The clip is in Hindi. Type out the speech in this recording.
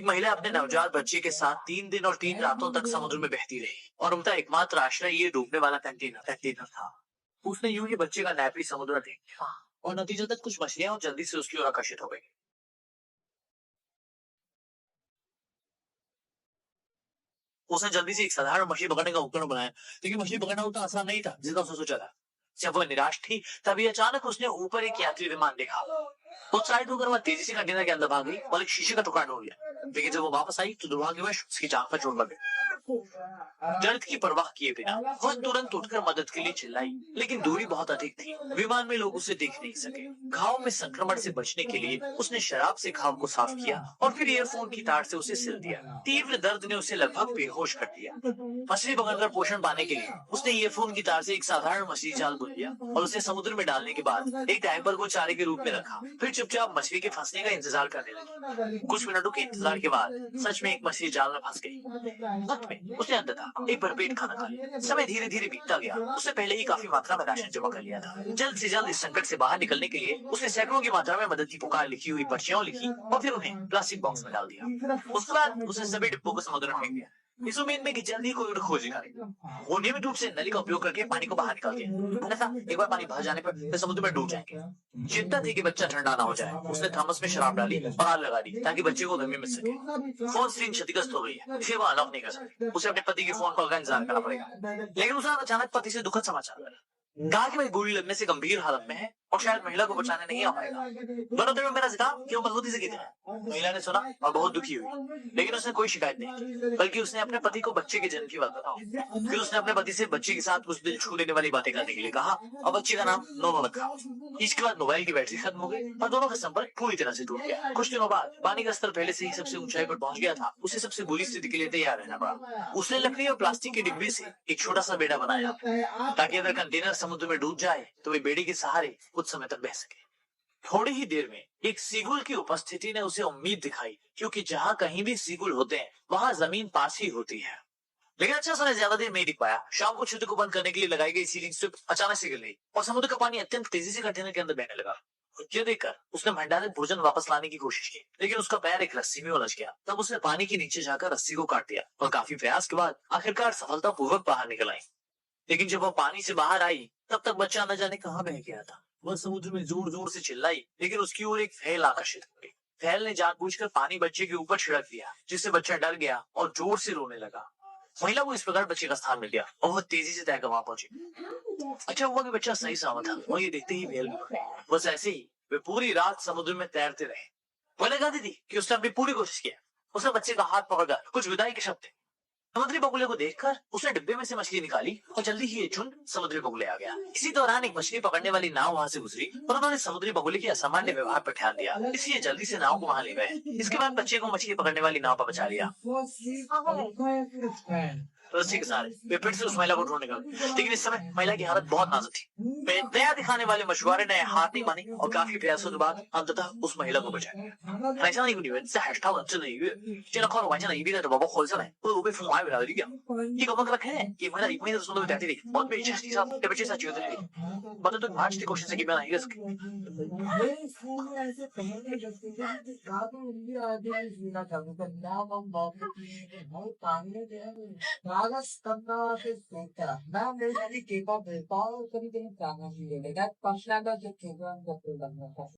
एक महिला अपने नवजात बच्चे के साथ 3 दिन और 3 रातों तक समुद्र में बहती रही और उनका एकमात्र आश्रय ये डूबने वाला कंटेनर था। उसने यूं ही बच्चे का नैपी समुद्र देख लिया और नतीजतन कुछ मछलियां और जल्दी से उसकी ओर आकर्षित हो गई। उसने जल्दी से एक साधारण मछली पकड़ने का उपकरण बनाया, लेकिन मछली पकड़ना उतना आसान नहीं था जितना उसने सोचा था। जब वह निराश थी, तभी अचानक उसने ऊपर एक यात्री विमान देखा। उत्साहित होकर वह तेजी से कंटेनर के अंदर भाग गई और एक शीशे का टुकड़ा ढूंढ लिया। लेकिन जब वो वापस आई तो दुर्भाग्यवश उसकी जान पर चोट लग गई। दर्द की परवाह किए बिना वह तुरंत उठकर मदद के लिए चिल्लाई, लेकिन दूरी बहुत अधिक थी। विमान में लोग उसे देख नहीं सके। घाव में संक्रमण से बचने के लिए उसने शराब से घाव को साफ किया और फिर ईयरफोन की तार से उसे सिल दिया। तीव्र दर्द ने उसे लगभग बेहोश कर दिया। मछली पकड़कर पोषण पाने के लिए उसने ईयरफोन की तार से एक साधारण मछली जाल बुन लिया और उसे समुद्र में डालने के बाद एक डायपर को चारे के रूप में रखा। फिर चुपचाप मछली के फंसने का इंतजार करने लगी। कुछ मिनटों के इंतजार के बाद सच में एक मछली जाल में फंस गई। वक्त में उसने अंततः एक भरपेट खाना खा लिया। समय धीरे धीरे बीतता गया। उसने पहले ही काफी मात्रा में राशन जमा कर लिया था। जल्द से जल्द इस संकट से बाहर निकलने के लिए उसने सैकड़ों की मात्रा में मदद की पुकार लिखी हुई पर्चियां लिखी और फिर उन्हें प्लास्टिक बॉक्स में डाल दिया। उसके बाद उसने सभी डिब्बों को समुद्र में फेंक दिया, इस उम्मीद में कि जल्दी ही कोई उन्हें खोजेगा नहीं। वो नियमित रूप से नली का उपयोग करके पानी को बाहर निकालती है, अन्यथा एक बार पानी भर जाने पर वे समुद्र में डूब जाएंगे। चिंता थी कि बच्चा ठंडा ना हो जाए। उसने थर्मस में शराब डाली और आग लगा दी ताकि बच्चे को गर्मी मिल सके। फोन स्क्रीन क्षतिग्रस्त हो गई है, इसे वो अनलॉक नहीं कर सकती। उसे अपने पति के फोन कॉल का इंतजार करना पड़ेगा। लेकिन उसे अचानक पति से दुखद समाचार मिला। कहा कि वह गोली लगने से गंभीर हालत में है और शायद महिला को बचाने नहीं आ पाएगा। दोनों तरफ मेरा जिक्र कि वो मजबूती से गिरे हैं। महिला ने सुना और बहुत दुखी हुई, लेकिन उसने कोई शिकायत नहीं की, बल्कि उसने अपने पति को बच्चे के जन्म की बात बताई। फिर उसने अपने पति से बच्चे के साथ कुछ दिल छू लेने वाली बातें करने के लिए कहा और बच्चे का नाम नोनो रखा। इसके बाद मोबाइल की बैटरी खत्म हो गई और दोनों का संपर्क पूरी तरह से टूट गया। कुछ दिनों बाद पानी का स्तर पहले से ही सबसे ऊंचाई पर पहुंच गया था। उसे सबसे बुरी स्थिति के लिए तैयार रहना पड़ा। उसने लकड़ी और प्लास्टिक के डिब्बे से एक छोटा सा बेड़ा बनाया ताकि अगर कंटेनर समुद्र में डूब जाए तो वे बेड़े के सहारे कुछ समय तक बह सके। थोड़ी ही देर में एक सीगुल की उपस्थिति ने उसे उम्मीद दिखाई, क्योंकि जहां कहीं भी सीगुल होते हैं वहां जमीन पास ही होती है। लेकिन अच्छा समय ज्यादा देर नहीं दिख पाया। शाम को छुट्टी को बंद करने के लिए लगाई गई सीलिंग स्ट्रिप अचानक से गिर गई और समुद्र का पानी अत्यंत तेजी से कंटेनर के अंदर बहने लगा। ये देखकर उसने भंडारित भोजन वापस लाने की कोशिश की, लेकिन उसका पैर एक रस्सी में उलझ गया। तब उसने पानी के नीचे जाकर रस्सी को काट दिया और काफी प्रयास के बाद आखिरकार सफलतापूर्वक बाहर निकल आई। लेकिन जब वह पानी से बाहर आई, तब तक बच्चा न जाने कहां बह गया था। वह समुद्र में जोर जोर से चिल्लाई, लेकिन उसकी ओर एक फैल आकर्षित हो गई। फैल ने जानबूझकर पानी बच्चे के ऊपर छिड़क दिया, जिससे बच्चा डर गया और जोर से रोने लगा। महिला को इस प्रकार बच्चे का स्थान मिल गया और वह तेजी से तैरकर वहां पहुंची। अच्छा हुआ कि बच्चा सही सलामत था और ये देखते ही फैल भी गई। बस ऐसे ही वे पूरी रात समुद्र में तैरते रहे। वह लगा दी थी कि उसने अपनी पूरी कोशिश किया। उसने बच्चे का हाथ पकड़कर कुछ विदाई के शब्द थे। समुद्री बगुले को देखकर उसने डिब्बे में से मछली निकाली और जल्दी ही ये झुंड समुद्री बगुले आ गया। इसी दौरान एक मछली पकड़ने वाली नाव वहां से गुजरी और उन्होंने समुद्री बगुले के असामान्य व्यवहार पर ध्यान दिया, इसलिए जल्दी से नाव को वहां ले गए। इसके बाद बच्चे को मछली पकड़ने वाली नाव पर बचा लिया। तो इसी के सारे वे फिर से उस महिला को ढूंढने गए, लेकिन इस समय महिला की हालत बहुत नाजुक थी। वे दया दिखाने वाले मछुआरे ने हार नहीं मानी और काफी प्रयासों के बाद अंततः उस महिला को बचाया। 海上的一个女人在海市螳螂镇了一月，见到靠着玩笑的一边带着宝宝活了下来，不得不被父母爱回来的力量。一個乜嘅ये महिला एक महीने से सुंदर बैठी रही और मेरी चेस्ट के साथ या बच्चे के साथ चिढ़ती रही। मतलब तो आज की कोशिश है कि मैं नहीं कर सकी। Nagas tanda ke seka na mere kadi kani kani tanga shi le gat pasna da ke kegan da ke